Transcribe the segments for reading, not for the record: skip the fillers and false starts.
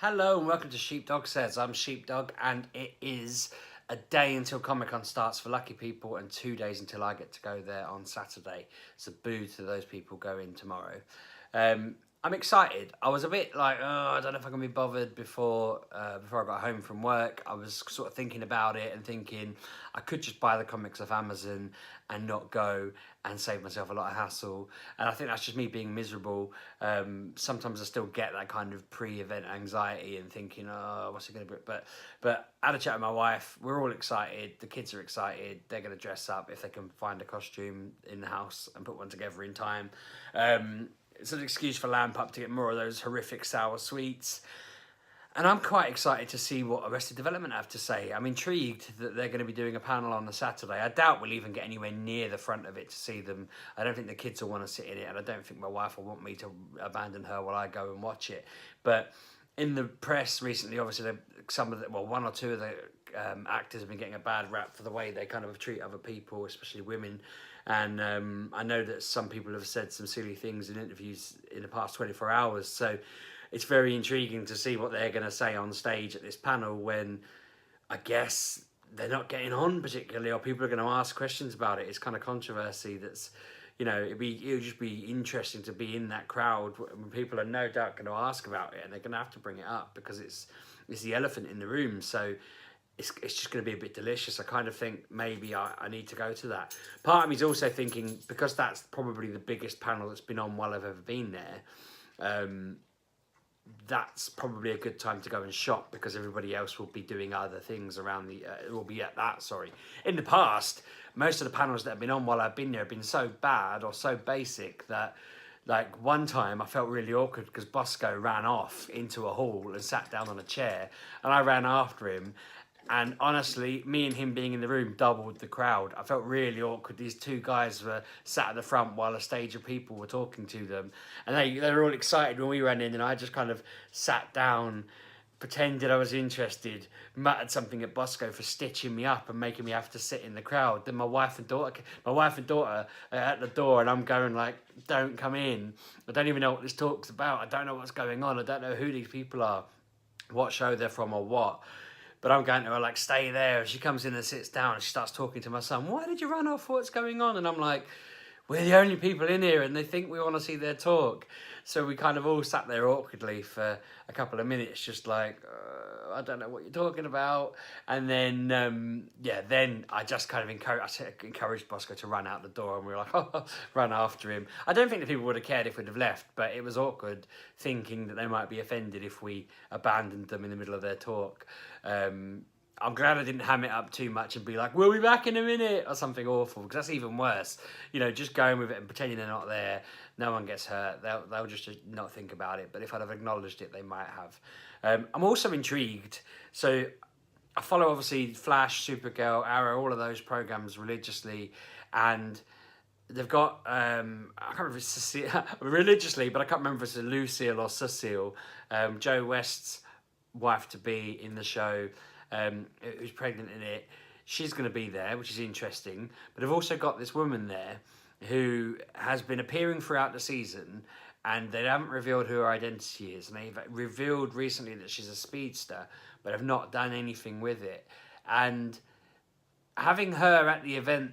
Hello and welcome to Sheepdog Says. I'm Sheepdog and it is a day until Comicon starts for lucky people and 2 days until I get to go there on Saturday. So boo to those people going tomorrow. I'm excited. I was a bit like, I don't know if I'm going to be bothered before I got home from work. I was sort of thinking about it and thinking I could just buy the comics off Amazon and not go and save myself a lot of hassle. And I think that's just me being miserable. Sometimes I still get that kind of pre-event anxiety and thinking, oh, what's it going to be? But I had a chat with my wife. We're all excited. The kids are excited. They're going to dress up if they can find a costume in the house and put one together in time. It's an excuse for Lamp Up to get more of those horrific sour sweets. And I'm quite excited to see what Arrested Development have to say. I'm intrigued that they're going to be doing a panel on the Saturday. I doubt we'll even get anywhere near the front of it to see them. I don't think the kids will want to sit in it, and I don't think my wife will want me to abandon her while I go and watch it. But in the press recently, obviously, one or two of the actors have been getting a bad rap for the way they kind of treat other people, especially women. And I know that some people have said some silly things in interviews in the past 24 hours. So it's very intriguing to see what they're going to say on stage at this panel when I guess they're not getting on particularly, or people are going to ask questions about it. It's kind of controversy that's, it would just be interesting to be in that crowd when people are no doubt going to ask about it, and they're going to have to bring it up because it's the elephant in the room. So it's just going to be a bit delicious. I kind of think maybe I need to go to that. Part of me is also thinking, because that's probably the biggest panel that's been on while I've ever been there, that's probably a good time to go and shop because everybody else will be doing other things around will be at that, sorry. In the past, most of the panels that have been on while I've been there have been so bad or so basic that, like, one time I felt really awkward because Bosco ran off into a hall and sat down on a chair and I ran after him. And honestly, me and him being in the room doubled the crowd. I felt really awkward. These two guys were sat at the front while a stage of people were talking to them. And they were all excited when we ran in, and I just kind of sat down, pretended I was interested, muttered something at Bosco for stitching me up and making me have to sit in the crowd. Then my wife and daughter are at the door, and I'm going like, don't come in. I don't even know what this talk's about. I don't know what's going on. I don't know who these people are, what show they're from or what. But I'm going to her, like, stay there. She comes in and sits down and she starts talking to my son. Why did you run off? What's going on? And I'm like, we're the only people in here and they think we want to see their talk. So we kind of all sat there awkwardly for a couple of minutes, just like, I don't know what you're talking about. And then, then I just kind of encouraged Bosco to run out the door, and we were like, run after him. I don't think the people would have cared if we'd have left, but it was awkward thinking that they might be offended if we abandoned them in the middle of their talk. I'm glad I didn't ham it up too much and be like, we'll be back in a minute or something awful, because that's even worse. Just going with it and pretending they're not there, no one gets hurt. They'll just not think about it. But if I'd have acknowledged it, they might have. I'm also intrigued. So I follow, obviously, Flash, Supergirl, Arrow, all of those programs religiously. And they've got, I can't remember if it's Cecile, religiously, but I can't remember if it's Lucille or Cecile, Joe West's wife-to-be in the show, who's pregnant in it. She's going to be there, which is interesting. But I've also got this woman there who has been appearing throughout the season, and they haven't revealed who her identity is. And they've revealed recently that she's a speedster, but have not done anything with it. And having her at the event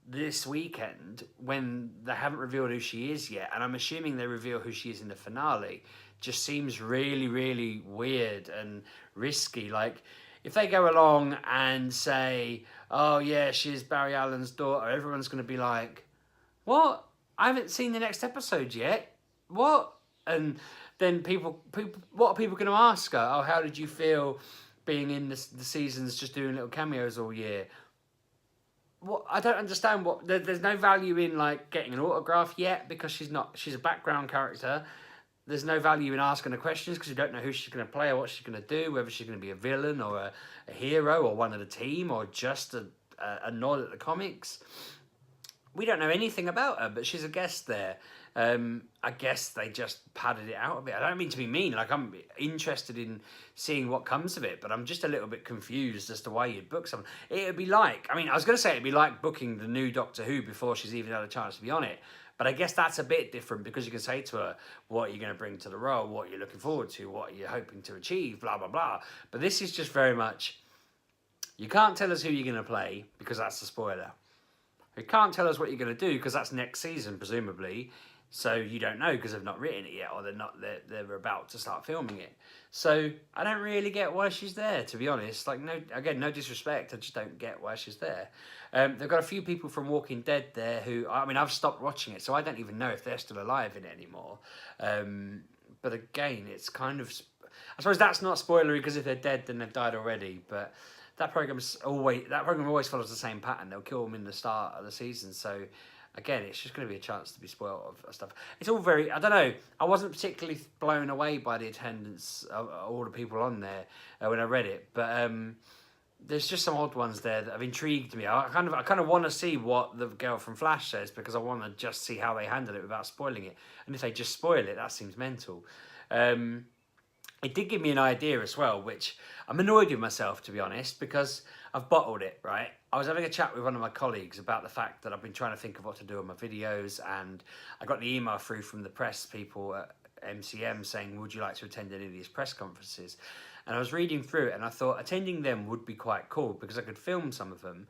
this weekend, when they haven't revealed who she is yet, and I'm assuming they reveal who she is in the finale, just seems really, really weird and risky. Like, if they go along and say, oh yeah, she's Barry Allen's daughter, everyone's going to be like, what? I haven't seen the next episode yet. What? And then what are people going to ask her? Oh, how did you feel being in the seasons, just doing little cameos all year? What? I don't understand. There's no value in, like, getting an autograph yet because she's a background character. There's no value in asking her questions because you don't know who she's going to play or what she's going to do, whether she's going to be a villain or a hero or one of the team or just a nod at the comics. We don't know anything about her, but she's a guest there. I guess they just padded it out a bit. I don't mean to be mean. Like, I'm interested in seeing what comes of it, but I'm just a little bit confused as to why you'd book someone. It'd be like, I was going to say it'd be like booking the new Doctor Who before she's even had a chance to be on it. But I guess that's a bit different because you can say to her, what are you going to bring to the role? What are you looking forward to? What are you hoping to achieve? Blah, blah, blah. But this is just very much, you can't tell us who you're going to play because that's the spoiler. You can't tell us what you're going to do because that's next season, presumably. So you don't know because they've not written it yet, or they're about to start filming it. So I don't really get why she's there, to be honest. Like, no disrespect, I just don't get why she's there. They've got a few people from Walking Dead there who, I mean, I've stopped watching it, so I don't even know if they're still alive in it anymore. But again, it's kind of, I suppose that's not spoilery because if they're dead, then they've died already. But that program always follows the same pattern. They'll kill them in the start of the season, so. Again, it's just going to be a chance to be spoiled of stuff. It's all very, I don't know, I wasn't particularly blown away by the attendance of all the people on there when I read it, but there's just some odd ones there that have intrigued me. I kind of want to see what the girl from Flash says because I want to just see how they handle it without spoiling it. And if they just spoil it, that seems mental. It did give me an idea as well, which I'm annoyed with myself, to be honest, because I've bottled it, right? I was having a chat with one of my colleagues about the fact that I've been trying to think of what to do on my videos, and I got the email through from the press people at MCM saying, would you like to attend any of these press conferences? And I was reading through it, and I thought attending them would be quite cool because I could film some of them,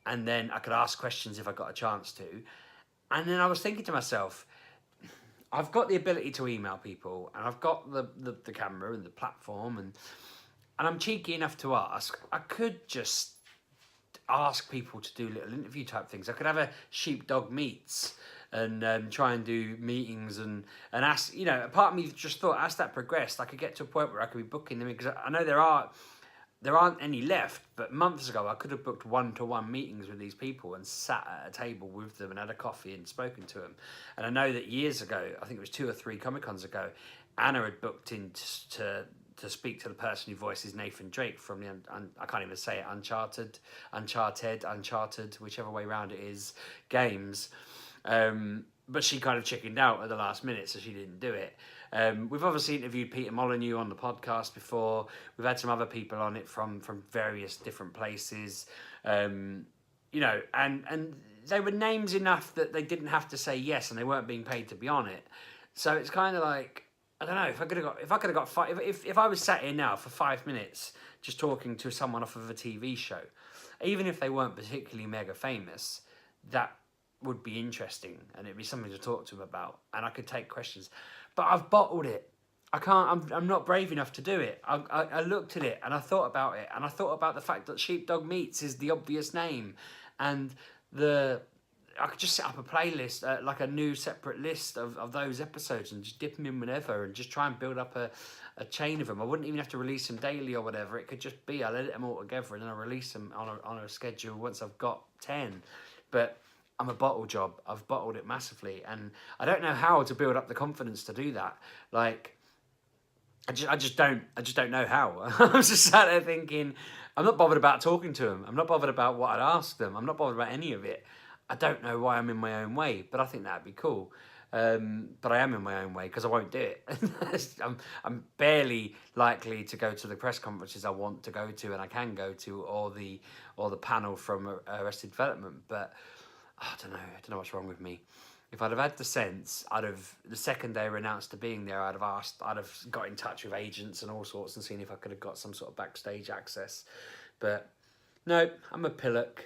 and then I could ask questions if I got a chance to. And then I was thinking to myself, I've got the ability to email people, and I've got the camera and the platform, and I'm cheeky enough to ask. I could just ask people to do little interview type things. I could have a Sheepdog meets and try and do meetings and ask, you know, a part of me just thought as that progressed, I could get to a point where I could be booking them, because I know there aren't any left, but months ago I could have booked one-to-one meetings with these people and sat at a table with them and had a coffee and spoken to them. And I know that years ago, I think it was 2 or 3 Comicons ago, Anna had booked in to speak to the person who voices Nathan Drake from the, I can't even say it, Uncharted, whichever way around it is, games. But she kind of chickened out at the last minute, so she didn't do it. We've obviously interviewed Peter Molyneux on the podcast before. We've had some other people on it from various different places. You know, and they were names enough that they didn't have to say yes, and they weren't being paid to be on it. So it's kind of like, I don't know, if I was sat here now for 5 minutes just talking to someone off of a TV show, even if they weren't particularly mega famous, that would be interesting and it'd be something to talk to them about, and I could take questions. But I've bottled it. I can't. I'm not brave enough to do it. I looked at it and I thought about it, and I thought about the fact that Sheepdog Meets is the obvious name, and I could just set up a playlist, like a new separate list of those episodes, and just dip them in whenever, and just try and build up a chain of them. I wouldn't even have to release them daily or whatever. It could just be I'll edit them all together and then I'll release them on a schedule once I've got 10. But I'm a bottle job. I've bottled it massively, and I don't know how to build up the confidence to do that. Like, I just don't know how. I'm just sat there thinking, I'm not bothered about talking to them. I'm not bothered about what I'd ask them. I'm not bothered about any of it. I don't know why I'm in my own way, but I think that'd be cool. But I am in my own way because I won't do it. I'm barely likely to go to the press conferences I want to go to and I can go to, or the panel from Arrested Development. But I don't know what's wrong with me. If I'd have had the sense, the second they were announced to being there, I'd have got in touch with agents and all sorts and seen if I could have got some sort of backstage access. But no, I'm a pillock.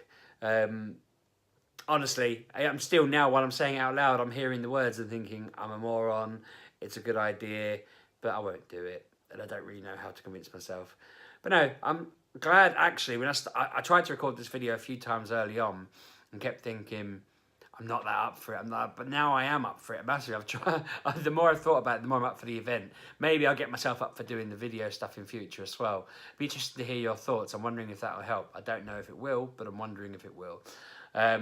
Honestly, I'm still, now while I'm saying it out loud, I'm hearing the words and thinking, I'm a moron, it's a good idea, but I won't do it. And I don't really know how to convince myself. But no, I'm glad, actually, when I tried to record this video a few times early on and kept thinking, I'm not that up for it. But now I am up for it massively. The more I've thought about it, the more I'm up for the event. Maybe I'll get myself up for doing the video stuff in future as well. Be interested to hear your thoughts. I'm wondering if that'll help. I don't know if it will, but I'm wondering if it will. I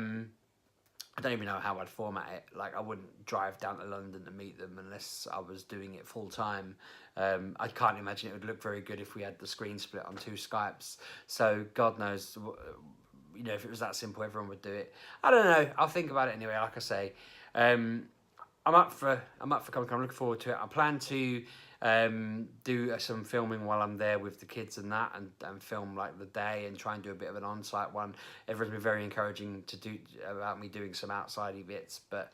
don't even know how I'd format it. Like, I wouldn't drive down to London to meet them unless I was doing it full time. I can't imagine it would look very good if we had the screen split on 2 Skypes. So God knows, you know, if it was that simple, everyone would do it. I don't know. I'll think about it anyway. Like I say, I'm up for Comicon. I'm looking forward to it. I plan to do some filming while I'm there with the kids and that, and film like the day and try and do a bit of an on-site one. Everyone's been very encouraging to do about me doing some outside bits, but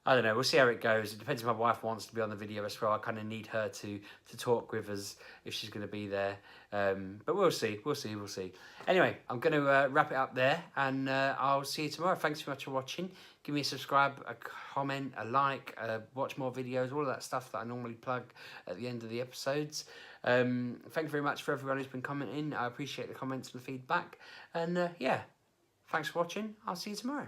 I don't know. We'll see how it goes. It depends if my wife wants to be on the video as well. I kind of need her to talk with us if she's going to be there. But we'll see. We'll see. We'll see. Anyway, I'm going to wrap it up there, and I'll see you tomorrow. Thanks so much for watching. Give me a subscribe, a comment, a like, watch more videos, all of that stuff that I normally plug at the end of the episodes. Thank you very much for everyone who's been commenting. I appreciate the comments and the feedback. And yeah, thanks for watching. I'll see you tomorrow.